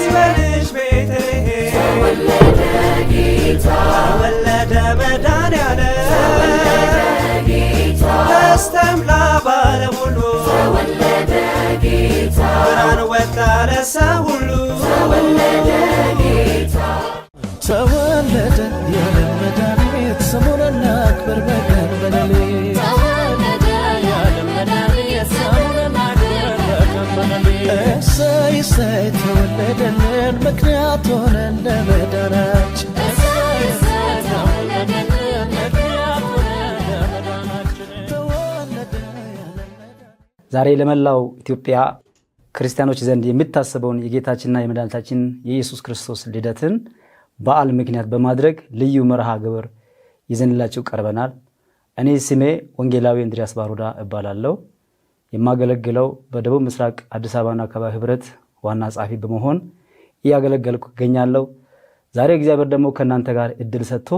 ይበልሽ ቤተልሔም ተወለደ ጌታ ተወለደ መድኃኒዓለም ተወለደ ጌታ ተስተምላ ባለም ሁሉ ተወለደ ጌታ ብርሃን ወጣ ለሰው ሁሉ ተወለደ ጌታ ተወለደ የዓለም መድኃኒት ስሙን እናክብር በቀን በሌሊት ተወለደ የዓለም መድኃኒት ስሙን እናክብር በቀን በሌሊት እሰይ እሰይ ተወለደልን ምክንያት ሆነን ለመዳናችን እሰይ እሰይ ተወለደልን ምክንያት ሆነን ለመዳናችን ተወለደ የዓለም ዛሬ ለመላው ኢትዮጵያ ክርስቲያኖች ዘንድ የሚታሰበውን የጌታችንና የመድኃኒታችን የኢየሱስ ክርስቶስ ልደትን በዓል ምክንያት በማድረግ ልዩ መርሃ ግብር ይዘንላችሁ ቀርበናል። እኔ ስሜ ወንጌላዊ እንድሪያስ ባሩዳ እባላለሁ። የማገለግለው በደቡብ ምስራቅ አዲስ አበባና አካባቢ ህብረት ዋና ጸሐፊ በመሆን እያገለገልኩ እገኛለሁ። ዛሬ እግዚአብሔር ደግሞ ከእናንተ ጋር እድል ሰጥቶ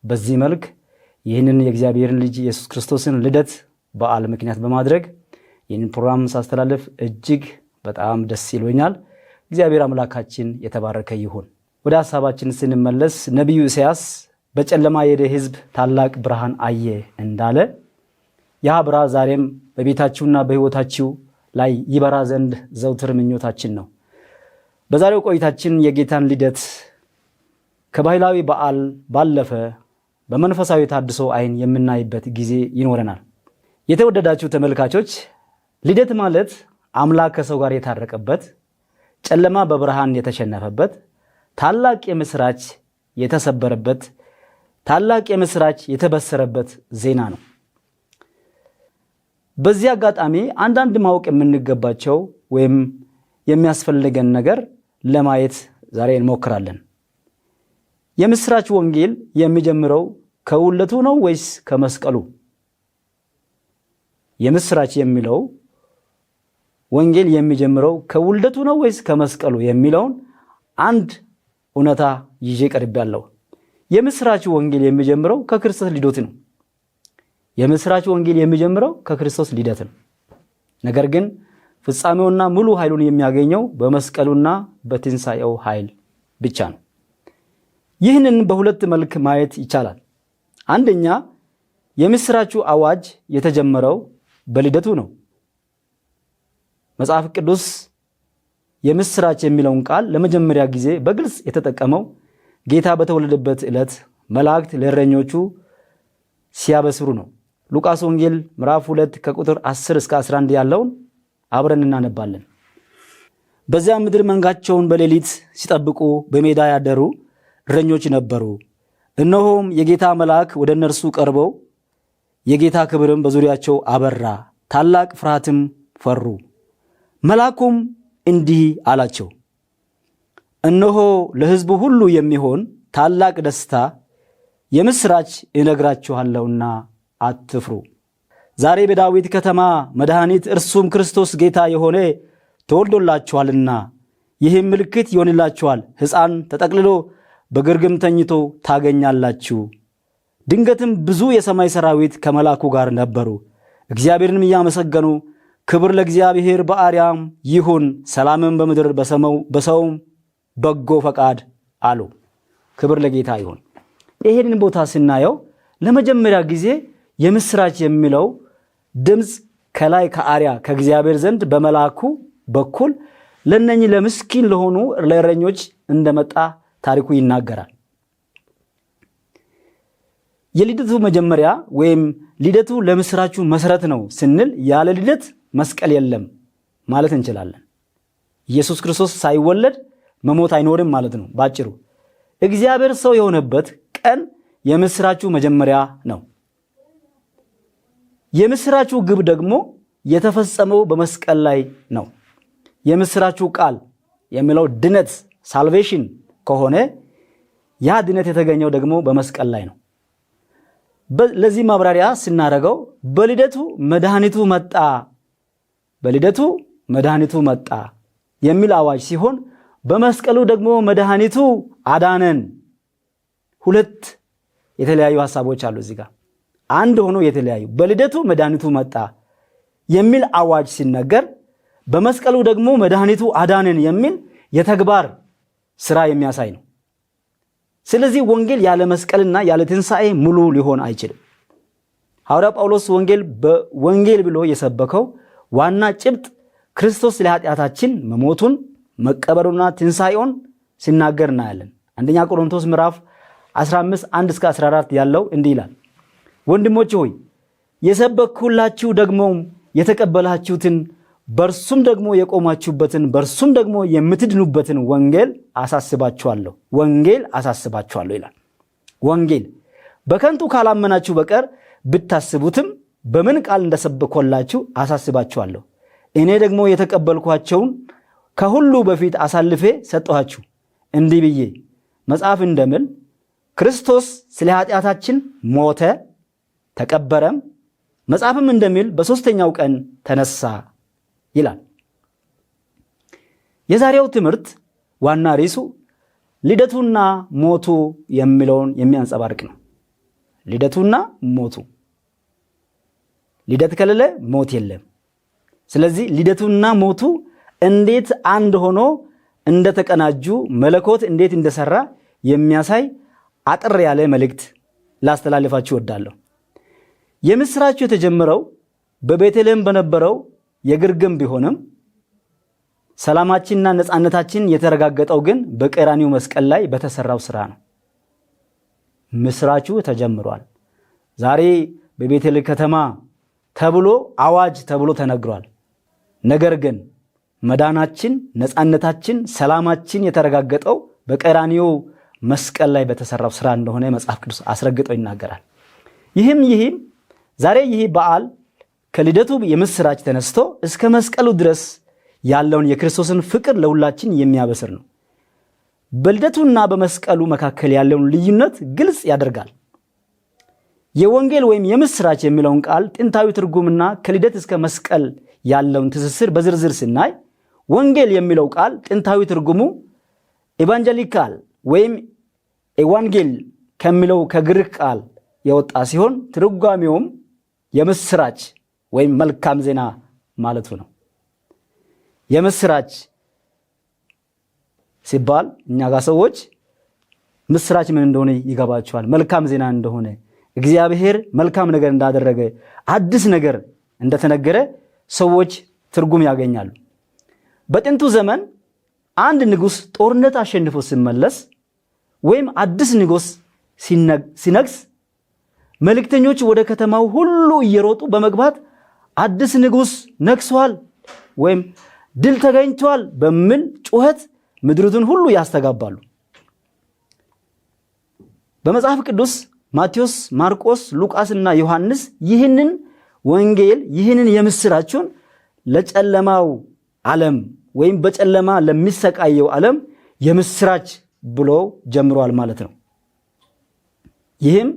በዚህ መልክ ይህንን የእግዚአብሔርን ልጅ ኢየሱስ ክርስቶስን ልደት በዓል ምክንያት በማድረግ ይህንን ፕሮግራም ሳስተላልፍ እጅግ በጣም ደስ ይሎኛል። እግዚአብሔር አምላካችን የተባረከ ይሁን። ወደ ሐሳባችን ስንመለስ ነቢዩ ኢሳይያስ በጨለማ የሄደ ሕዝብ ታላቅ ብርሃን አየ እንዳለ ያ ብርሃን ዛሬም በቤታችሁና በሕይወታችሁ ላይ ይበራ ዘንድ ዘውትር ምኞታችን ነው። በዛሬው ቆይታችን የጌታን ልደት ከባህላዊ በዓል ባለፈ በመንፈሳዊ ታድሶ አይን የምናይበት ጊዜ ይኖረናል። የተወደዳችሁ ተመልካቾች ልደት ማለት አምላክ ከሰው ጋር የታረቀበት፣ ጨለማ በብርሃን የተሸነፈበት፣ ታላቅ የምስራች የተሰበረበት፣ ታላቅ የምስራች የተበሰረበት ዜና ነው። በዚህ አጋጣሚ አንዳንድ ማወቅ የምንገባቸው ወይም የሚያስፈልገን ነገር ለማየት ዛሬ እንሞክራለን። የምስራች ወንጌል የሚጀምረው ከውለቱ ነው ወይስ ከመስቀሉ? የምስራች የሚለው ወንጌል የሚጀምረው ከውልደቱ ነው ወይስ ከመስቀሉ የሚለውን አንድ እውነታ ይዤ ቀርቤያለሁ። የምስራች ወንጌል የሚጀምረው ከክርስቶስ ልደት ነው። የምስራች ወንጌል የሚጀምረው ከክርስቶስ ልደት ነው። ነገር ግን ፍጻሜውና ሙሉ ኃይሉን የሚያገኘው በመስቀሉና በትንሣኤው ኃይል ብቻ ነው። ይህንን በሁለት መልክ ማየት ይቻላል። አንደኛ የምስራቹ አዋጅ የተጀመረው በልደቱ ነው። መጽሐፍ ቅዱስ የምስራች የሚለውን ቃል ለመጀመሪያ ጊዜ በግልጽ የተጠቀመው ጌታ በተወለደበት ዕለት መላእክት ለእረኞቹ ሲያበስሩ ነው። ሉቃስ ወንጌል ምዕራፍ 2 ከቁጥር 10 እስከ 11 ያለውን አብረን እናነባለን። በዚያ ምድር መንጋቸውን በሌሊት ሲጠብቁ በሜዳ ያደሩ እረኞች ነበሩ። እነሆም የጌታ መልአክ ወደ እነርሱ ቀርበው የጌታ ክብርም በዙሪያቸው አበራ፣ ታላቅ ፍርሃትም ፈሩ። መልአኩም እንዲህ አላቸው፣ እነሆ ለሕዝቡ ሁሉ የሚሆን ታላቅ ደስታ የምስራች እነግራችኋለሁና አትፍሩ። ዛሬ በዳዊት ከተማ መድኃኒት እርሱም ክርስቶስ ጌታ የሆነ ተወልዶላችኋልና፣ ይህም ምልክት ይሆንላችኋል፣ ሕፃን ተጠቅልሎ በግርግም ተኝቶ ታገኛላችሁ። ድንገትም ብዙ የሰማይ ሰራዊት ከመልአኩ ጋር ነበሩ፣ እግዚአብሔርንም እያመሰገኑ ክብር ለእግዚአብሔር በአርያም ይሁን፣ ሰላምም በምድር በሰውም በጎ ፈቃድ አሉ። ክብር ለጌታ ይሁን። ይሄንን ቦታ ስናየው ለመጀመሪያ ጊዜ የምስራች የሚለው ድምፅ ከላይ ከአርያ ከእግዚአብሔር ዘንድ በመልአኩ በኩል ለነኚህ ለምስኪን ለሆኑ ለእረኞች እንደመጣ ታሪኩ ይናገራል። የልደቱ መጀመሪያ ወይም ልደቱ ለምስራቹ መሰረት ነው ስንል ያለ ልደት መስቀል የለም ማለት እንችላለን። ኢየሱስ ክርስቶስ ሳይወለድ መሞት አይኖርም ማለት ነው። ባጭሩ እግዚአብሔር ሰው የሆነበት ቀን የምስራቹ መጀመሪያ ነው። የምስራቹ ግብ ደግሞ የተፈጸመው በመስቀል ላይ ነው። የምስራቹ ቃል የሚለው ድነት ሳልቬሽን ከሆነ ያ ድነት የተገኘው ደግሞ በመስቀል ላይ ነው። ለዚህ ማብራሪያ ስናደርገው በልደቱ መድኃኒቱ መጣ፣ በልደቱ መድኃኒቱ መጣ የሚል አዋጅ ሲሆን በመስቀሉ ደግሞ መድኃኒቱ አዳነን። ሁለት የተለያዩ ሐሳቦች አሉ እዚህ ጋር አንድ ሆኖ የተለያዩ። በልደቱ መድኃኒቱ መጣ የሚል አዋጅ ሲነገር፣ በመስቀሉ ደግሞ መድኃኒቱ አዳነን የሚል የተግባር ስራ የሚያሳይ ነው። ስለዚህ ወንጌል ያለ መስቀልና ያለ ትንሣኤ ሙሉ ሊሆን አይችልም። ሐዋርያው ጳውሎስ ወንጌል ብሎ የሰበከው ዋና ጭብጥ ክርስቶስ ለኃጢአታችን መሞቱን መቀበሩና ትንሣኤውን ሲናገር እናያለን። አንደኛ ቆሮንቶስ ምዕራፍ 15 1-14 ያለው እንዲህ ይላል፣ ወንድሞች ሆይ የሰበክሁላችሁ ደግሞ የተቀበላችሁትን በርሱም ደግሞ የቆማችሁበትን በርሱም ደግሞ የምትድኑበትን ወንጌል አሳስባችኋለሁ ይላል። ወንጌል በከንቱ ካላመናችሁ በቀር ብታስቡትም በምን ቃል እንደሰበኮላችሁ አሳስባችኋለሁ። እኔ ደግሞ የተቀበልኳቸውን ከሁሉ በፊት አሳልፌ ሰጠኋችሁ፣ እንዲህ ብዬ መጽሐፍ እንደሚል ክርስቶስ ስለ ኃጢአታችን ሞተ ተቀበረም፣ መጽሐፍም እንደሚል በሦስተኛው ቀን ተነሳ ይላል። የዛሬው ትምህርት ዋና ርዕሱ ልደቱና ሞቱ የሚለውን የሚያንጸባርቅ ነው። ልደቱና ሞቱ። ልደት ከሌለ ሞት የለም። ስለዚህ ልደቱና ሞቱ እንዴት አንድ ሆኖ እንደተቀናጁ መለኮት እንዴት እንደሰራ የሚያሳይ አጥር ያለ መልእክት ላስተላልፋችሁ እወዳለሁ። የምስራቹ የተጀመረው በቤተልሔም በነበረው የግርግም ቢሆንም ሰላማችንና ነፃነታችን የተረጋገጠው ግን በቀራንዮ መስቀል ላይ በተሰራው ስራ ነው። ምስራቹ ተጀምሯል። ዛሬ በቤተልሔም ከተማ ተብሎ አዋጅ ተብሎ ተነግሯል። ነገር ግን መዳናችን፣ ነፃነታችን፣ ሰላማችን የተረጋገጠው በቀራንዮ መስቀል ላይ በተሰራው ስራ እንደሆነ መጽሐፍ ቅዱስ አስረግጦ ይናገራል። ይህም ዛሬ ይህ በዓል ከልደቱ የምስራች ተነስቶ እስከ መስቀሉ ድረስ ያለውን የክርስቶስን ፍቅር ለሁላችን የሚያበስር ነው። በልደቱና በመስቀሉ መካከል ያለውን ልዩነት ግልጽ ያደርጋል። የወንጌል ወይም የምስራች የሚለውን ቃል ጥንታዊ ትርጉምና ከልደት እስከ መስቀል ያለውን ትስስር በዝርዝር ስናይ ወንጌል የሚለው ቃል ጥንታዊ ትርጉሙ ኤቫንጀሊካል ወይም ኤዋንጌል ከሚለው ከግሪክ ቃል የወጣ ሲሆን ትርጓሜውም የምስራች ወይም መልካም ዜና ማለቱ ነው። የምስራች ሲባል እኛ ጋር ሰዎች ምስራች ምን እንደሆነ ይገባቸዋል። መልካም ዜና እንደሆነ፣ እግዚአብሔር መልካም ነገር እንዳደረገ፣ አዲስ ነገር እንደተነገረ ሰዎች ትርጉም ያገኛሉ። በጥንቱ ዘመን አንድ ንጉሥ ጦርነት አሸንፎ ሲመለስ ወይም አዲስ ንጉሥ ሲነግስ መልእክተኞች ወደ ከተማው ሁሉ እየሮጡ በመግባት አዲስ ንጉሥ ነግሷል ወይም ድል ተገኝቷል በሚል ጩኸት ምድሪቱን ሁሉ ያስተጋባሉ። በመጽሐፍ ቅዱስ ማቴዎስ፣ ማርቆስ፣ ሉቃስና ዮሐንስ ይህንን ወንጌል ይህንን የምስራቹን ለጨለማው ዓለም ወይም በጨለማ ለሚሰቃየው ዓለም የምስራች ብሎ ጀምሯል ማለት ነው። ይህም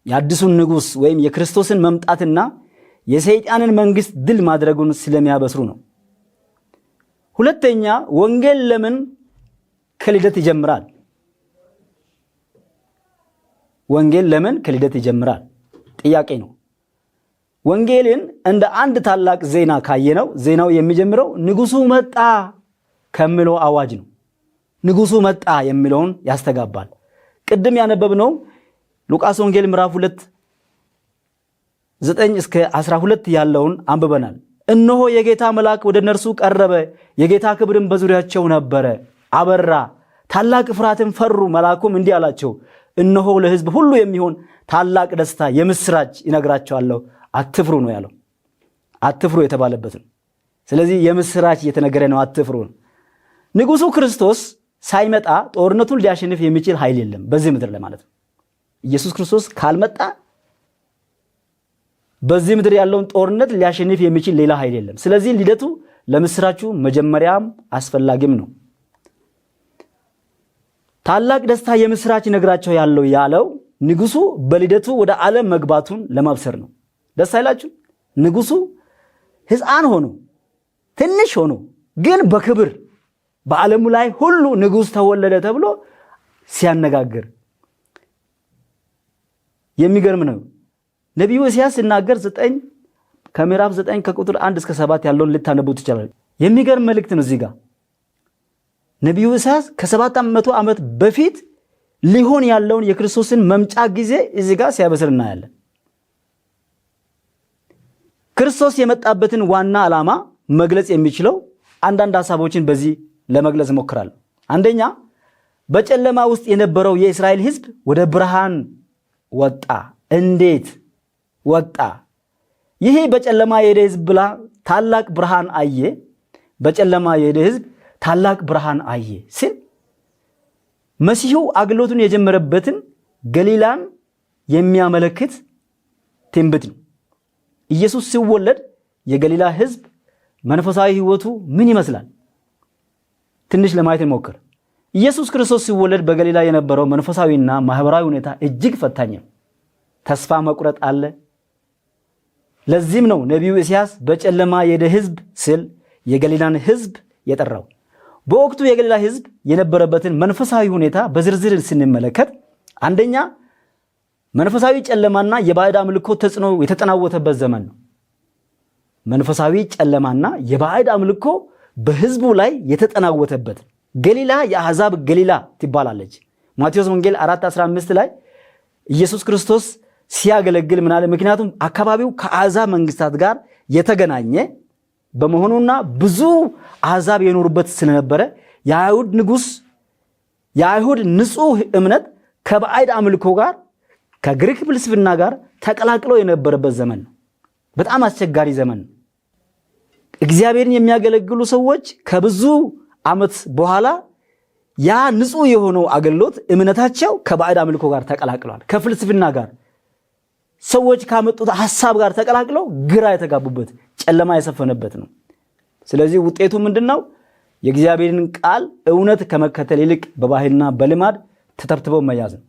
የአዲሱን ንጉሥ ወይም የክርስቶስን መምጣትና የሰይጣንን መንግስት ድል ማድረጉን ስለሚያበስሩ ነው። ሁለተኛ ወንጌል ለምን ከልደት ይጀምራል? ወንጌል ለምን ከልደት ይጀምራል? ጥያቄ ነው። ወንጌልን እንደ አንድ ታላቅ ዜና ካየነው ዜናው የሚጀምረው ንጉሱ መጣ ከሚለው አዋጅ ነው። ንጉሱ መጣ የሚለውን ያስተጋባል። ቅድም ያነበብነው ሉቃስ ወንጌል ምዕራፍ 2 9-12 ያለውን አንብበናል። እነሆ የጌታ መልአክ ወደ እነርሱ ቀረበ፣ የጌታ ክብርም በዙሪያቸው ነበረ፣ አበራ፣ ታላቅ ፍርሃትን ፈሩ። መልአኩም እንዲህ አላቸው፣ እነሆ ለሕዝብ ሁሉ የሚሆን ታላቅ ደስታ የምስራች ይነግራቸዋለሁ፣ አትፍሩ ነው ያለው። አትፍሩ የተባለበት ነው። ስለዚህ የምስራች እየተነገረ ነው፣ አትፍሩ ነው። ንጉሱ ክርስቶስ ሳይመጣ ጦርነቱን ሊያሸንፍ የሚችል ኃይል የለም በዚህ ምድር ላይ ማለት ነው። ኢየሱስ ክርስቶስ ካልመጣ በዚህ ምድር ያለውን ጦርነት ሊያሸንፍ የሚችል ሌላ ኃይል የለም። ስለዚህ ልደቱ ለምስራቹ መጀመሪያም አስፈላጊም ነው። ታላቅ ደስታ የምስራች ይነግራቸው ያለው ንጉሱ በልደቱ ወደ ዓለም መግባቱን ለማብሰር ነው። ደስ አይላችሁ? ንጉሱ ሕፃን ሆኖ ትንሽ ሆኖ ግን በክብር በዓለሙ ላይ ሁሉ ንጉስ ተወለደ ተብሎ ሲያነጋግር የሚገርም ነው። ነቢዩ ኢሳይያስ ሲናገር ከምዕራፍ 9 ከቁጥር 1-7 ያለውን ልታነቡት ይችላል። የሚገርም መልእክት ነው። እዚህ ጋር ነቢዩ ኢሳያስ ከ700 ዓመት በፊት ሊሆን ያለውን የክርስቶስን መምጫ ጊዜ እዚህ ጋር ሲያበስር እናያለን። ክርስቶስ የመጣበትን ዋና ዓላማ መግለጽ የሚችለው አንዳንድ ሐሳቦችን በዚህ ለመግለጽ እሞክራለሁ። አንደኛ፣ በጨለማ ውስጥ የነበረው የእስራኤል ሕዝብ ወደ ብርሃን ወጣ። እንዴት ወጣ? ይሄ በጨለማ የሄደ ሕዝብ ብላ ታላቅ ብርሃን አየ። በጨለማ የሄደ ሕዝብ ታላቅ ብርሃን አየ ሲል መሲሁ አገልግሎቱን የጀመረበትን ገሊላን የሚያመለክት ትንቢት ነው። ኢየሱስ ሲወለድ የገሊላ ሕዝብ መንፈሳዊ ሕይወቱ ምን ይመስላል? ትንሽ ለማየት እንሞክር። ኢየሱስ ክርስቶስ ሲወለድ በገሊላ የነበረው መንፈሳዊና ማህበራዊ ሁኔታ እጅግ ፈታኝ ነው። ተስፋ መቁረጥ አለ። ለዚህም ነው ነቢዩ ኢሳያስ በጨለማ የሄደ ሕዝብ ሲል የገሊላን ሕዝብ የጠራው። በወቅቱ የገሊላ ሕዝብ የነበረበትን መንፈሳዊ ሁኔታ በዝርዝር ስንመለከት አንደኛ፣ መንፈሳዊ ጨለማና የባዕድ አምልኮ ተጽዕኖ የተጠናወተበት ዘመን ነው። መንፈሳዊ ጨለማና የባዕድ አምልኮ በሕዝቡ ላይ የተጠናወተበት። ገሊላ የአሕዛብ ገሊላ ትባላለች። ማቴዎስ ወንጌል 4:15 ላይ ኢየሱስ ክርስቶስ ሲያገለግል ምን አለ? ምክንያቱም አካባቢው ከአሕዛብ መንግስታት ጋር የተገናኘ በመሆኑና ብዙ አሕዛብ የኖሩበት ስለነበረ የአይሁድ ንጉስ የአይሁድ ንጹህ እምነት ከባዕድ አምልኮ ጋር ከግሪክ ፍልስፍና ጋር ተቀላቅሎ የነበረበት ዘመን ነው። በጣም አስቸጋሪ ዘመን ነው። እግዚአብሔርን የሚያገለግሉ ሰዎች ከብዙ ዓመት በኋላ ያ ንጹህ የሆነው አገልግሎት እምነታቸው ከባዕድ አምልኮ ጋር ተቀላቅሏል። ከፍልስፍና ጋር ሰዎች ካመጡት ሐሳብ ጋር ተቀላቅለው ግራ የተጋቡበት ጨለማ የሰፈነበት ነው። ስለዚህ ውጤቱ ምንድነው? የእግዚአብሔርን ቃል እውነት ከመከተል ይልቅ በባህልና በልማድ ተተብትበው መያዝ ነው።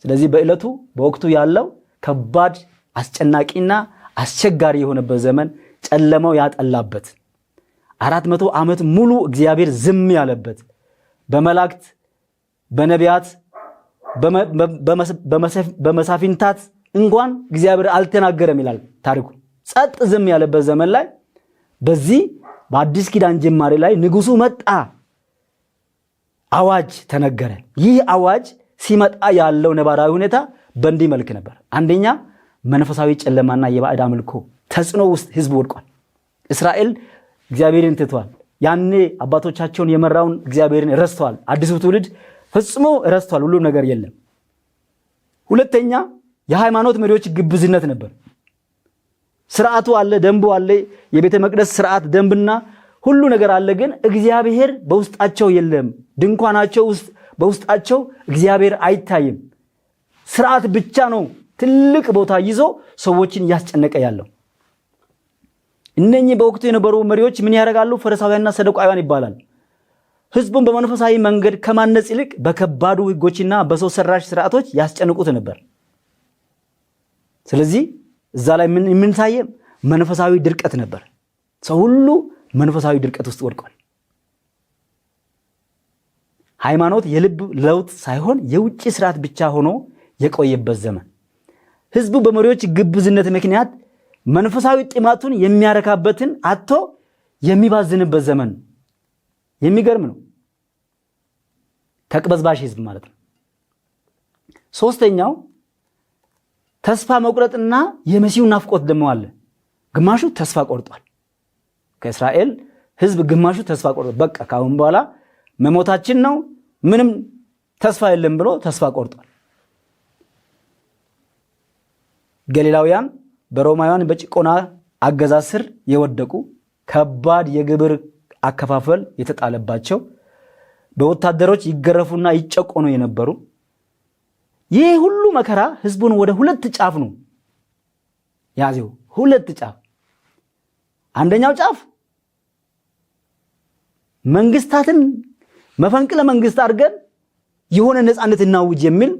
ስለዚህ በወቅቱ ያለው ከባድ አስጨናቂና አስቸጋሪ የሆነበት ዘመን፣ ጨለማው ያጠላበት 400 ዓመት ሙሉ እግዚአብሔር ዝም ያለበት፣ በመላእክት በነቢያት በመሳፍንታት እንኳን እግዚአብሔር አልተናገረም ይላል ታሪኩ። ጸጥ ዝም ያለበት ዘመን ላይ በዚህ በአዲስ ኪዳን ጅማሬ ላይ ንጉሱ መጣ፣ አዋጅ ተነገረ። ይህ አዋጅ ሲመጣ ያለው ነባራዊ ሁኔታ በእንዲህ መልክ ነበር። አንደኛ፣ መንፈሳዊ ጨለማና የባዕድ አምልኮ ተጽዕኖ ውስጥ ህዝብ ወድቋል። እስራኤል እግዚአብሔርን ትቷል። ያኔ አባቶቻቸውን የመራውን እግዚአብሔርን ረስተዋል። አዲሱ ትውልድ ፈጽሞ ረስተዋል። ሁሉ ነገር የለም። ሁለተኛ፣ የሃይማኖት መሪዎች ግብዝነት ነበር። ስርዓቱ አለ፣ ደንቡ አለ፣ የቤተ መቅደስ ስርዓት ደንብና ሁሉ ነገር አለ። ግን እግዚአብሔር በውስጣቸው የለም። ድንኳናቸው ውስጥ በውስጣቸው እግዚአብሔር አይታይም። ስርዓት ብቻ ነው ትልቅ ቦታ ይዞ ሰዎችን ያስጨነቀ ያለው። እነኚህ በወቅቱ የነበሩ መሪዎች ምን ያደርጋሉ? ፈሪሳውያንና ሰዱቃውያን ይባላል። ህዝቡን በመንፈሳዊ መንገድ ከማነጽ ይልቅ በከባዱ ህጎችና በሰው ሰራሽ ስርዓቶች ያስጨንቁት ነበር። ስለዚህ እዛ ላይ ምን ታየ? መንፈሳዊ ድርቀት ነበር። ሰው ሁሉ መንፈሳዊ ድርቀት ውስጥ ወድቋል። ሃይማኖት የልብ ለውጥ ሳይሆን የውጭ ስርዓት ብቻ ሆኖ የቆየበት ዘመን፣ ህዝቡ በመሪዎች ግብዝነት ምክንያት መንፈሳዊ ጥማቱን የሚያረካበትን አጥቶ የሚባዝንበት ዘመን። የሚገርም ነው። ተቅበዝባሽ ህዝብ ማለት ነው። ሶስተኛው ተስፋ መቁረጥና የመሲሁ ናፍቆት ደግሞ አለ። ግማሹ ተስፋ ቆርጧል። ከእስራኤል ህዝብ ግማሹ ተስፋ ቆርጧል። በቃ ካሁን በኋላ መሞታችን ነው፣ ምንም ተስፋ የለም ብሎ ተስፋ ቆርጧል። ገሊላውያን በሮማውያን በጭቆና አገዛዝ ስር የወደቁ፣ ከባድ የግብር አከፋፈል የተጣለባቸው፣ በወታደሮች ይገረፉና ይጨቆኑ የነበሩ፣ ይህ ሁሉ መከራ ህዝቡን ወደ ሁለት ጫፍ ነው ያዘው። ሁለት ጫፍ። አንደኛው ጫፍ መንግስታትን መፈንቅለ መንግስት አድርገን የሆነ ነፃነት እናውጅ የሚል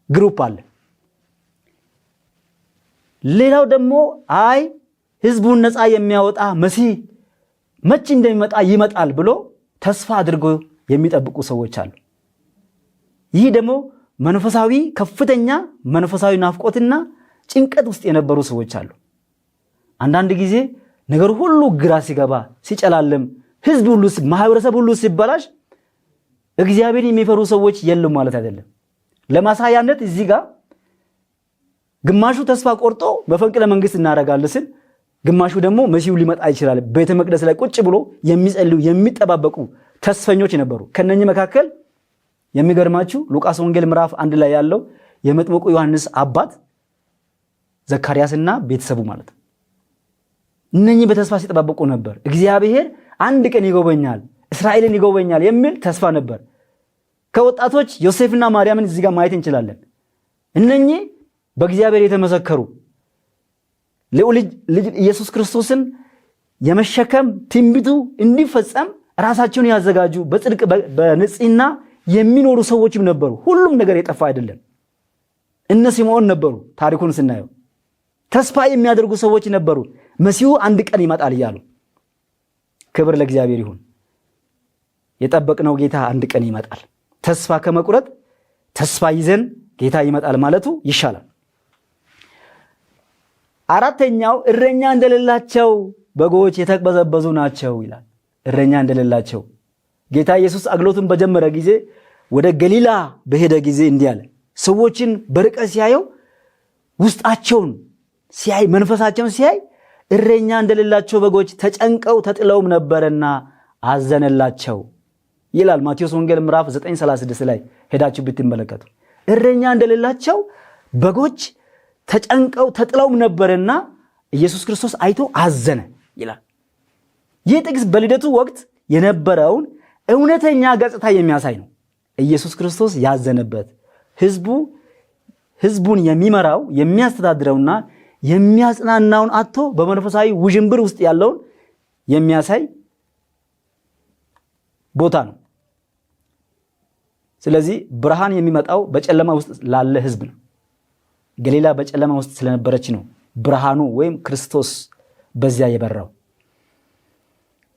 ግሩፕ አለ። ሌላው ደግሞ አይ ህዝቡን ነፃ የሚያወጣ መሲህ መቼ እንደሚመጣ ይመጣል ብሎ ተስፋ አድርጎ የሚጠብቁ ሰዎች አሉ። ይህ ደግሞ መንፈሳዊ ከፍተኛ መንፈሳዊ ናፍቆትና ጭንቀት ውስጥ የነበሩ ሰዎች አሉ። አንዳንድ ጊዜ ነገር ሁሉ ግራ ሲገባ ሲጨላለም ህዝብ ሁሉ ማህበረሰብ ሁሉ ሲበላሽ እግዚአብሔርን የሚፈሩ ሰዎች የሉም ማለት አይደለም። ለማሳያነት እዚህ ጋር ግማሹ ተስፋ ቆርጦ መፈንቅለ መንግስት እናደርጋለን ሲል፣ ግማሹ ደግሞ መሲሁ ሊመጣ ይችላል ቤተ መቅደስ ላይ ቁጭ ብሎ የሚጸልዩ የሚጠባበቁ ተስፈኞች ነበሩ። ከነኚህ መካከል የሚገርማችሁ ሉቃስ ወንጌል ምዕራፍ 1 ላይ ያለው የመጥምቁ ዮሐንስ አባት ዘካርያስና ቤተሰቡ ማለት ነው። እነኚህ በተስፋ ሲጠባበቁ ነበር። እግዚአብሔር አንድ ቀን ይጎበኛል፣ እስራኤልን ይጎበኛል የሚል ተስፋ ነበር። ከወጣቶች ዮሴፍና ማርያምን እዚህ ጋር ማየት እንችላለን። እነኚህ በእግዚአብሔር የተመሰከሩ ልጅ ኢየሱስ ክርስቶስን የመሸከም ትንቢቱ እንዲፈጸም ራሳቸውን ያዘጋጁ በጽድቅ በንጽህና የሚኖሩ ሰዎችም ነበሩ። ሁሉም ነገር የጠፋ አይደለም። እነ ሲሞን ነበሩ። ታሪኩን ስናየው ተስፋ የሚያደርጉ ሰዎች ነበሩ። መሲሁ አንድ ቀን ይመጣል እያሉ። ክብር ለእግዚአብሔር ይሁን። የጠበቅነው ጌታ አንድ ቀን ይመጣል። ተስፋ ከመቁረጥ ተስፋ ይዘን ጌታ ይመጣል ማለቱ ይሻላል። አራተኛው እረኛ እንደሌላቸው በጎች የተቅበዘበዙ ናቸው ይላል። እረኛ እንደሌላቸው ጌታ ኢየሱስ አገልግሎቱን በጀመረ ጊዜ ወደ ገሊላ በሄደ ጊዜ እንዲህ አለ። ሰዎችን በርቀት ሲያየው ውስጣቸውን ሲያይ መንፈሳቸውን ሲያይ እረኛ እንደሌላቸው በጎች ተጨንቀው ተጥለውም ነበርና አዘነላቸው ይላል። ማቴዎስ ወንጌል ምዕራፍ 9:36 ላይ ሄዳችሁ ብትመለከቱ እረኛ እንደሌላቸው በጎች ተጨንቀው ተጥለውም ነበርና ኢየሱስ ክርስቶስ አይቶ አዘነ ይላል። ይህ ጥቅስ በልደቱ ወቅት የነበረውን እውነተኛ ገጽታ የሚያሳይ ነው። ኢየሱስ ክርስቶስ ያዘነበት ህዝቡን የሚመራው የሚያስተዳድረውና የሚያጽናናውን አጥቶ በመንፈሳዊ ውዥንብር ውስጥ ያለውን የሚያሳይ ቦታ ነው። ስለዚህ ብርሃን የሚመጣው በጨለማ ውስጥ ላለ ህዝብ ነው። ገሊላ በጨለማ ውስጥ ስለነበረች ነው ብርሃኑ ወይም ክርስቶስ በዚያ የበራው።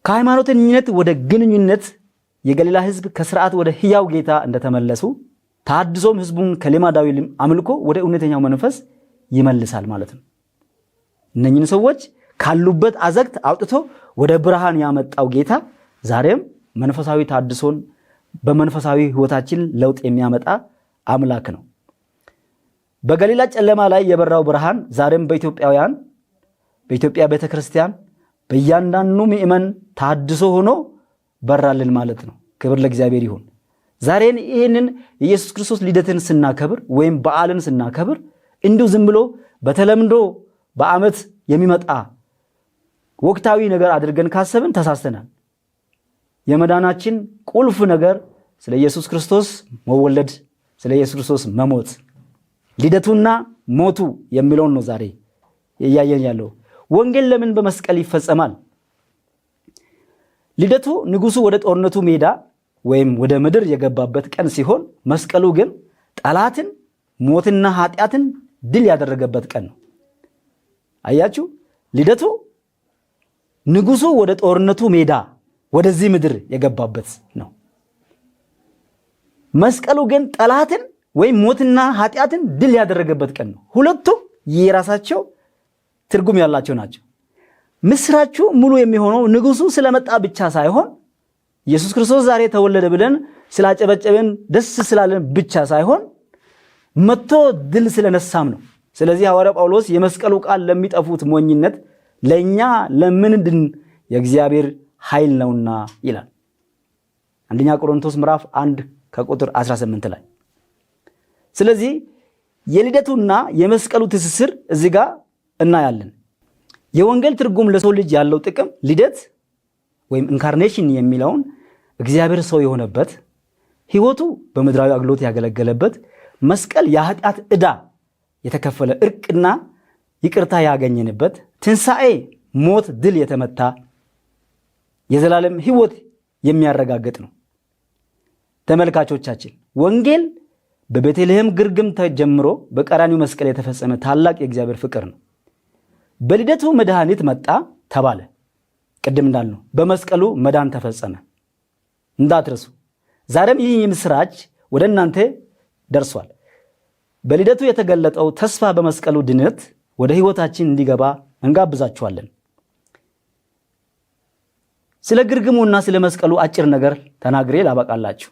ከሃይማኖተኝነት ወደ ግንኙነት የገሊላ ህዝብ ከስርዓት ወደ ህያው ጌታ እንደተመለሱ ታድሶም ህዝቡን ከልማዳዊ አምልኮ ወደ እውነተኛው መንፈስ ይመልሳል ማለት ነው። እነኚህን ሰዎች ካሉበት አዘቅት አውጥቶ ወደ ብርሃን ያመጣው ጌታ ዛሬም መንፈሳዊ ታድሶን በመንፈሳዊ ህይወታችን ለውጥ የሚያመጣ አምላክ ነው። በገሊላ ጨለማ ላይ የበራው ብርሃን ዛሬም በኢትዮጵያ ቤተክርስቲያን በእያንዳንዱ ምእመን ታድሶ ሆኖ በራልን ማለት ነው። ክብር ለእግዚአብሔር ይሁን። ዛሬን ይህንን የኢየሱስ ክርስቶስ ልደትን ስናከብር ወይም በዓልን ስናከብር እንዲሁ ዝም ብሎ በተለምዶ በዓመት የሚመጣ ወቅታዊ ነገር አድርገን ካሰብን ተሳስተናል። የመዳናችን ቁልፍ ነገር ስለ ኢየሱስ ክርስቶስ መወለድ፣ ስለ ኢየሱስ ክርስቶስ መሞት፣ ልደቱና ሞቱ የሚለውን ነው ዛሬ እያየን ያለው። ወንጌል ለምን በመስቀል ይፈጸማል? ልደቱ ንጉሱ ወደ ጦርነቱ ሜዳ ወይም ወደ ምድር የገባበት ቀን ሲሆን መስቀሉ ግን ጠላትን፣ ሞትና ኃጢአትን ድል ያደረገበት ቀን ነው። አያችሁ፣ ልደቱ ንጉሱ ወደ ጦርነቱ ሜዳ ወደዚህ ምድር የገባበት ነው። መስቀሉ ግን ጠላትን ወይም ሞትና ኃጢአትን ድል ያደረገበት ቀን ነው። ሁለቱም የራሳቸው ትርጉም ያላቸው ናቸው። ምስራቹ ሙሉ የሚሆነው ንጉሱ ስለመጣ ብቻ ሳይሆን ኢየሱስ ክርስቶስ ዛሬ ተወለደ ብለን ስላጨበጨበን ደስ ስላለን ብቻ ሳይሆን መጥቶ ድል ስለነሳም ነው። ስለዚህ ሐዋርያው ጳውሎስ የመስቀሉ ቃል ለሚጠፉት ሞኝነት ለኛ ለምንድን የእግዚአብሔር ኃይል ነውና ይላል። አንደኛ ቆሮንቶስ ምዕራፍ 1 ከቁጥር 18 ላይ። ስለዚህ የልደቱና የመስቀሉ ትስስር እዚህ ጋር እናያለን። የወንጌል ትርጉም ለሰው ልጅ ያለው ጥቅም ልደት ወይም ኢንካርኔሽን የሚለውን እግዚአብሔር ሰው የሆነበት ህይወቱ በምድራዊ አገልግሎት ያገለገለበት መስቀል የኃጢአት ዕዳ የተከፈለ እርቅና ይቅርታ ያገኘንበት ትንሣኤ ሞት ድል የተመታ የዘላለም ህይወት የሚያረጋግጥ ነው። ተመልካቾቻችን ወንጌል በቤተልሔም ግርግም ተጀምሮ በቀራኒው መስቀል የተፈጸመ ታላቅ የእግዚአብሔር ፍቅር ነው። በልደቱ መድኃኒት መጣ ተባለ። ቅድም እንዳልነው በመስቀሉ መዳን ተፈጸመ እንዳትረሱ። ዛሬም ይህ ምስራች ወደ እናንተ ደርሷል። በልደቱ የተገለጠው ተስፋ በመስቀሉ ድነት ወደ ህይወታችን እንዲገባ እንጋብዛችኋለን። ስለ ግርግሙና ስለ መስቀሉ አጭር ነገር ተናግሬ ላበቃላችሁ።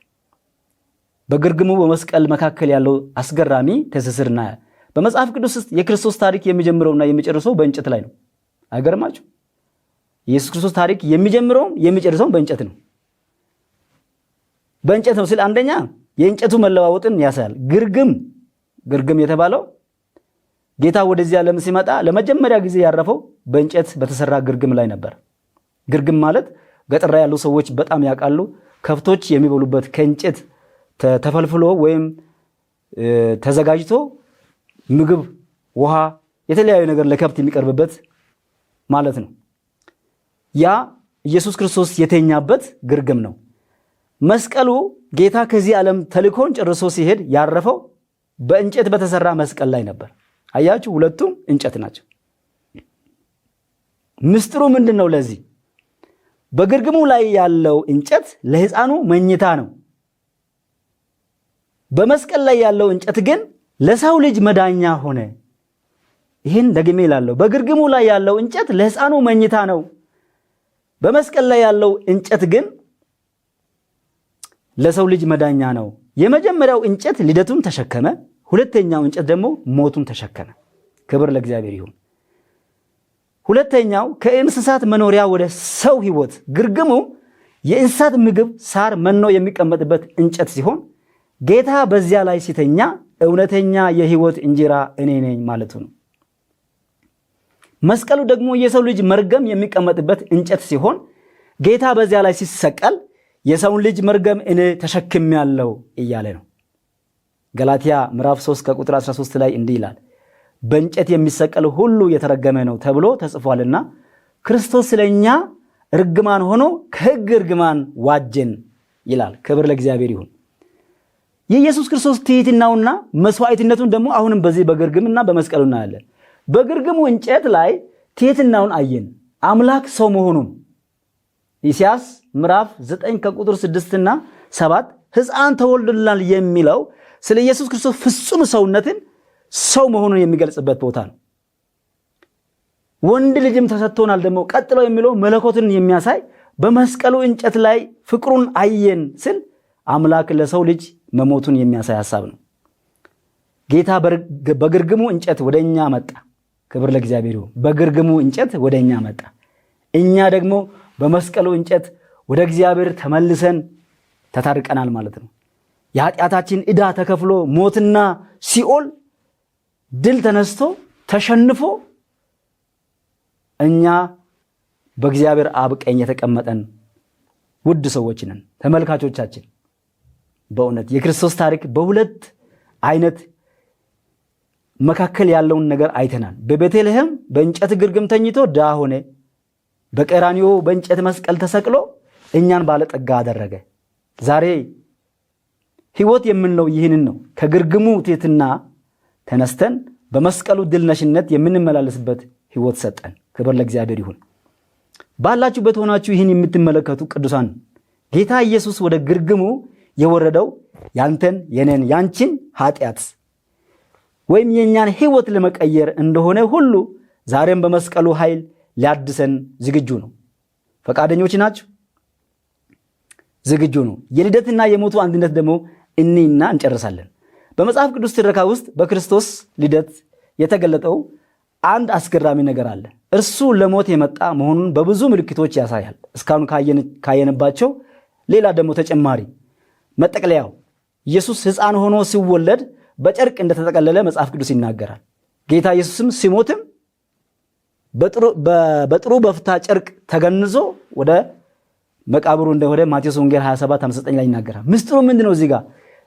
በግርግሙ በመስቀል መካከል ያለው አስገራሚ ትስስርና በመጽሐፍ ቅዱስ ውስጥ የክርስቶስ ታሪክ የሚጀምረውና የሚጨርሰው በእንጨት ላይ ነው። አይገርማችሁ? ኢየሱስ ክርስቶስ ታሪክ የሚጀምረውም የሚጨርሰውም በእንጨት ነው። በእንጨት ነው ስለ አንደኛ የእንጨቱ መለዋወጥን ያሳያል። ግርግም የተባለው ጌታ ወደዚህ ዓለም ሲመጣ ለመጀመሪያ ጊዜ ያረፈው በእንጨት በተሰራ ግርግም ላይ ነበር። ግርግም ማለት ገጠር ያሉ ሰዎች በጣም ያውቃሉ። ከብቶች የሚበሉበት ከእንጨት ተፈልፍሎ ወይም ተዘጋጅቶ ምግብ፣ ውሃ፣ የተለያዩ ነገር ለከብት የሚቀርብበት ማለት ነው። ያ ኢየሱስ ክርስቶስ የተኛበት ግርግም ነው። መስቀሉ ጌታ ከዚህ ዓለም ተልኮን ጨርሶ ሲሄድ ያረፈው በእንጨት በተሰራ መስቀል ላይ ነበር። አያችሁ፣ ሁለቱም እንጨት ናቸው። ምስጢሩ ምንድነው? ለዚህ በግርግሙ ላይ ያለው እንጨት ለሕፃኑ መኝታ ነው። በመስቀል ላይ ያለው እንጨት ግን ለሰው ልጅ መዳኛ ሆነ። ይህን ደግሜ እላለሁ። በግርግሙ ላይ ያለው እንጨት ለሕፃኑ መኝታ ነው። በመስቀል ላይ ያለው እንጨት ግን ለሰው ልጅ መዳኛ ነው። የመጀመሪያው እንጨት ልደቱን ተሸከመ። ሁለተኛው እንጨት ደግሞ ሞቱን ተሸከመ። ክብር ለእግዚአብሔር ይሁን። ሁለተኛው ከእንስሳት መኖሪያ ወደ ሰው ሕይወት። ግርግሙ የእንስሳት ምግብ፣ ሳር፣ መኖ የሚቀመጥበት እንጨት ሲሆን ጌታ በዚያ ላይ ሲተኛ እውነተኛ የሕይወት እንጀራ እኔ ነኝ ማለቱ ነው። መስቀሉ ደግሞ የሰው ልጅ መርገም የሚቀመጥበት እንጨት ሲሆን ጌታ በዚያ ላይ ሲሰቀል የሰውን ልጅ መርገም እኔ ተሸክሜያለሁ እያለ ነው። ገላትያ ምዕራፍ 3 ከቁጥር 13 ላይ እንዲህ ይላል፣ በእንጨት የሚሰቀል ሁሉ የተረገመ ነው ተብሎ ተጽፏልና ክርስቶስ ስለኛ እርግማን ሆኖ ከሕግ እርግማን ዋጀን ይላል። ክብር ለእግዚአብሔር ይሁን። የኢየሱስ ክርስቶስ ትሕትናውና መስዋዕትነቱን ደግሞ አሁንም በዚህ በግርግምና በመስቀሉ እናያለን። በግርግሙ እንጨት ላይ ትሕትናውን አየን፣ አምላክ ሰው መሆኑን። ኢሳይያስ ምዕራፍ 9 ከቁጥር 6 እና 7 ሕፃን ተወልዶልናል የሚለው ስለ ኢየሱስ ክርስቶስ ፍጹም ሰውነትን ሰው መሆኑን የሚገልጽበት ቦታ ነው። ወንድ ልጅም ተሰጥቶናል ደግሞ ቀጥሎ የሚለው መለኮትን የሚያሳይ በመስቀሉ እንጨት ላይ ፍቅሩን አየን ስል አምላክ ለሰው ልጅ መሞቱን የሚያሳይ ሐሳብ ነው። ጌታ በግርግሙ እንጨት ወደኛ መጣ። ክብር ለእግዚአብሔር ይሁን። በግርግሙ እንጨት ወደኛ መጣ። እኛ ደግሞ በመስቀሉ እንጨት ወደ እግዚአብሔር ተመልሰን ተታርቀናል ማለት ነው። የኃጢአታችን ዕዳ ተከፍሎ ሞትና ሲኦል ድል ተነስቶ ተሸንፎ እኛ በእግዚአብሔር አብ ቀኝ የተቀመጠን ውድ ሰዎች ነን። ተመልካቾቻችን በእውነት የክርስቶስ ታሪክ በሁለት አይነት መካከል ያለውን ነገር አይተናል። በቤተልሔም በእንጨት ግርግም ተኝቶ ድሃ ሆነ። በቀራንዮ በእንጨት መስቀል ተሰቅሎ እኛን ባለጠጋ አደረገ። ዛሬ ሕይወት የምንለው ይህንን ነው። ከግርግሙ ትሕትና ተነስተን በመስቀሉ ድል ነሽነት የምንመላለስበት ሕይወት ሰጠን። ክብር ለእግዚአብሔር ይሁን። ባላችሁበት ሆናችሁ ይህን የምትመለከቱ ቅዱሳን ጌታ ኢየሱስ ወደ ግርግሙ የወረደው ያንተን፣ የኔን፣ ያንቺን ኃጢአት ወይም የኛን ሕይወት ለመቀየር እንደሆነ ሁሉ ዛሬም በመስቀሉ ኃይል ሊያድሰን ዝግጁ ነው። ፈቃደኞች ናችሁ? ዝግጁ ነው። የልደትና የሞቱ አንድነት ደግሞ እኔና እንጨርሳለን። በመጽሐፍ ቅዱስ ትረካ ውስጥ በክርስቶስ ልደት የተገለጠው አንድ አስገራሚ ነገር አለ። እርሱ ለሞት የመጣ መሆኑን በብዙ ምልክቶች ያሳያል። እስካሁን ካየንባቸው ሌላ ደግሞ ተጨማሪ መጠቅለያው ኢየሱስ ሕፃን ሆኖ ሲወለድ በጨርቅ እንደተጠቀለለ መጽሐፍ ቅዱስ ይናገራል። ጌታ ኢየሱስም ሲሞትም በጥሩ በፍታ ጨርቅ ተገንዞ ወደ መቃብሩ እንደሆነ ማቴዎስ ወንጌል 27:59 ላይ ይናገራል። ምስጢሩ ምንድነው? እዚህ ጋር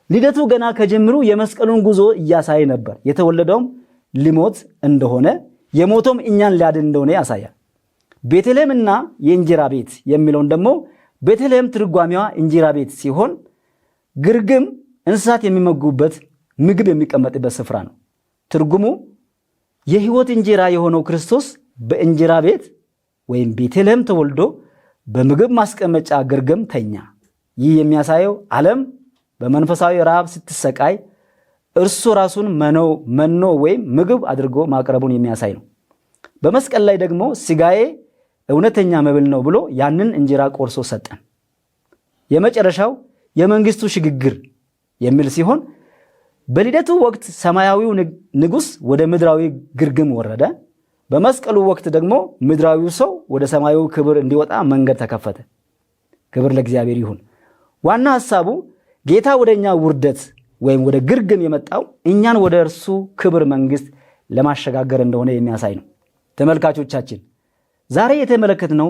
ልደቱ ገና ከጀምሩ የመስቀሉን ጉዞ እያሳየ ነበር። የተወለደውም ሊሞት እንደሆነ የሞቶም እኛን ሊያድን እንደሆነ ያሳያል። ቤተልሔምና የእንጀራ ቤት የሚለውን ደግሞ ቤተልሔም ትርጓሜዋ እንጀራ ቤት ሲሆን ግርግም እንስሳት የሚመገቡበት ምግብ የሚቀመጥበት ስፍራ ነው። ትርጉሙ የሕይወት እንጀራ የሆነው ክርስቶስ በእንጀራ ቤት ወይም ቤተልሔም ተወልዶ በምግብ ማስቀመጫ ግርግም ተኛ። ይህ የሚያሳየው ዓለም በመንፈሳዊ ረሃብ ስትሰቃይ እርሱ ራሱን መኖ ወይም ምግብ አድርጎ ማቅረቡን የሚያሳይ ነው። በመስቀል ላይ ደግሞ ሥጋዬ እውነተኛ መብል ነው ብሎ ያንን እንጀራ ቆርሶ ሰጠን። የመጨረሻው የመንግስቱ ሽግግር የሚል ሲሆን በልደቱ ወቅት ሰማያዊው ንጉሥ ወደ ምድራዊ ግርግም ወረደ። በመስቀሉ ወቅት ደግሞ ምድራዊው ሰው ወደ ሰማያዊ ክብር እንዲወጣ መንገድ ተከፈተ። ክብር ለእግዚአብሔር ይሁን። ዋና ሐሳቡ ጌታ ወደኛ ውርደት ወይም ወደ ግርግም የመጣው እኛን ወደ እርሱ ክብር መንግስት ለማሸጋገር እንደሆነ የሚያሳይ ነው። ተመልካቾቻችን ዛሬ የተመለከትነው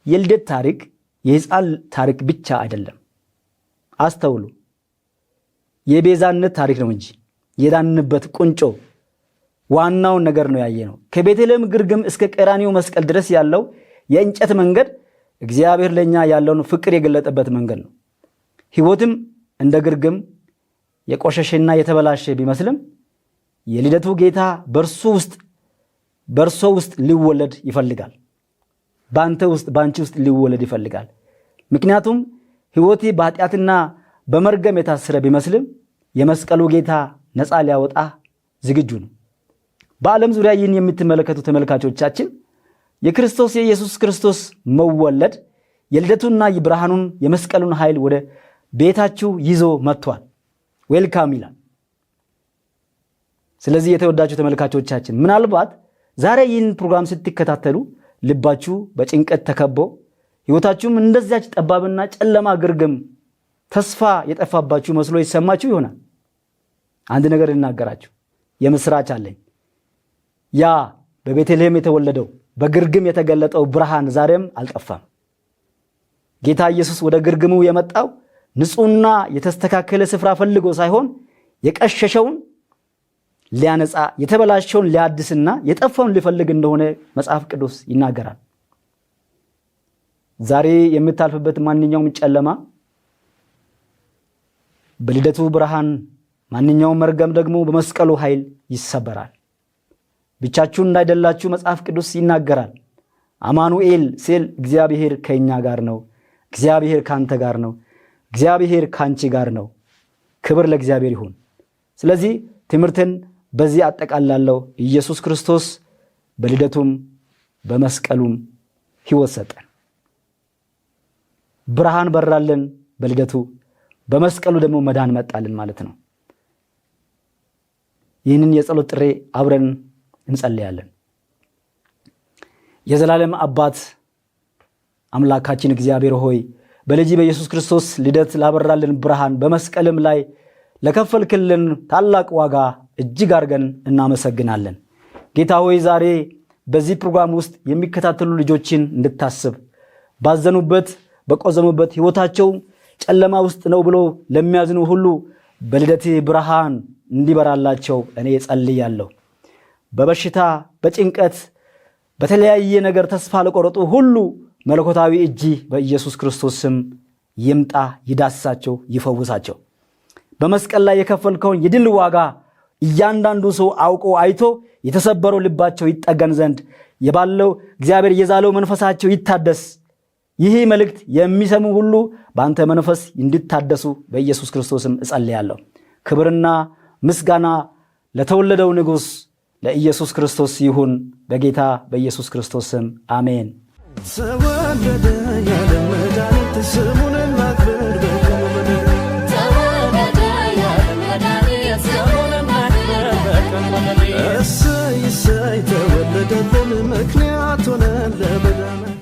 የልደት ታሪክ የሕፃን ታሪክ ብቻ አይደለም። አስተውሉ። የቤዛነት ታሪክ ነው እንጂ የዳንበት ቁንጮ ዋናውን ነገር ነው ያየነው። ከቤተልሔም ግርግም እስከ ቀራንዮ መስቀል ድረስ ያለው የእንጨት መንገድ እግዚአብሔር ለኛ ያለውን ፍቅር የገለጠበት መንገድ ነው። ሕይወትም እንደ ግርግም የቆሸሸና የተበላሸ ቢመስልም የልደቱ ጌታ በእርሶ ውስጥ ሊወለድ ይፈልጋል። በአንተ ውስጥ በአንቺ ውስጥ ሊወለድ ይፈልጋል። ምክንያቱም ሕይወቴ በኃጢአትና በመርገም የታሰረ ቢመስልም የመስቀሉ ጌታ ነፃ ሊያወጣ ዝግጁ ነው። በዓለም ዙሪያ ይህን የምትመለከቱ ተመልካቾቻችን የክርስቶስ የኢየሱስ ክርስቶስ መወለድ የልደቱና የብርሃኑን የመስቀሉን ኃይል ወደ ቤታችሁ ይዞ መጥቷል። ዌልካም ይላል። ስለዚህ የተወዳጁ ተመልካቾቻችን ምናልባት ዛሬ ይህን ፕሮግራም ስትከታተሉ ልባችሁ በጭንቀት ተከቦ ሕይወታችሁም እንደዚያች ጠባብና ጨለማ ግርግም ተስፋ የጠፋባችሁ መስሎ ይሰማችሁ ይሆናል። አንድ ነገር ልናገራችሁ፣ የምስራች አለኝ። ያ በቤተልሔም የተወለደው በግርግም የተገለጠው ብርሃን ዛሬም አልጠፋም። ጌታ ኢየሱስ ወደ ግርግሙ የመጣው ንጹህና የተስተካከለ ስፍራ ፈልጎ ሳይሆን የቀሸሸውን ሊያነጻ የተበላሸውን ሊያድስና የጠፋውን ሊፈልግ እንደሆነ መጽሐፍ ቅዱስ ይናገራል። ዛሬ የምታልፍበት ማንኛውም ጨለማ በልደቱ ብርሃን፣ ማንኛውም መርገም ደግሞ በመስቀሉ ኃይል ይሰበራል። ብቻችሁን እንዳይደላችሁ መጽሐፍ ቅዱስ ይናገራል። አማኑኤል ሲል እግዚአብሔር ከኛ ጋር ነው፣ እግዚአብሔር ካንተ ጋር ነው፣ እግዚአብሔር ካንቺ ጋር ነው። ክብር ለእግዚአብሔር ይሁን። ስለዚህ ትምህርትን በዚህ አጠቃላለሁ። ኢየሱስ ክርስቶስ በልደቱም በመስቀሉም ሕይወት ሰጠን። ብርሃን በራልን በልደቱ፣ በመስቀሉ ደግሞ መዳን መጣልን ማለት ነው። ይህንን የጸሎት ጥሪ አብረን እንጸልያለን። የዘላለም አባት አምላካችን እግዚአብሔር ሆይ በልጅ በኢየሱስ ክርስቶስ ልደት ላበራልን ብርሃን፣ በመስቀልም ላይ ለከፈልክልን ታላቅ ዋጋ እጅግ አድርገን እናመሰግናለን። ጌታ ሆይ ዛሬ በዚህ ፕሮግራም ውስጥ የሚከታተሉ ልጆችን እንድታስብ፣ ባዘኑበት በቆዘሙበት ሕይወታቸው ጨለማ ውስጥ ነው ብሎ ለሚያዝኑ ሁሉ በልደት ብርሃን እንዲበራላቸው እኔ ጸልያለሁ። በበሽታ በጭንቀት በተለያየ ነገር ተስፋ ለቆረጡ ሁሉ መለኮታዊ እጅ በኢየሱስ ክርስቶስ ስም ይምጣ፣ ይዳስሳቸው፣ ይፈውሳቸው። በመስቀል ላይ የከፈልከውን የድል ዋጋ እያንዳንዱ ሰው አውቆ አይቶ የተሰበረው ልባቸው ይጠገን ዘንድ የባለው እግዚአብሔር የዛለው መንፈሳቸው ይታደስ። ይህ መልእክት የሚሰሙ ሁሉ በአንተ መንፈስ እንዲታደሱ በኢየሱስ ክርስቶስም እጸልያለሁ። ክብርና ምስጋና ለተወለደው ንጉሥ ለኢየሱስ ክርስቶስ ይሁን፣ በጌታ በኢየሱስ ክርስቶስ ስም አሜን። ተወለደ ያለ መድኃኒት ስሙን እናክብር እሰይ እሰይ ተወለደልን ምክንያት ሆነን ለመዳናችን።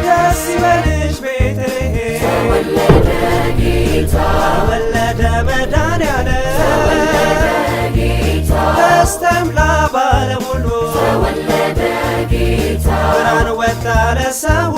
ደስ ይበልሽ ቤተልሔም ተወለደ ጌታ፣ ተወለደ መድኃኒዓለም ደስታም ለዓለም ሁሉ ተወለደ ጌታ፣ ብርሃን ወጣ ለሰው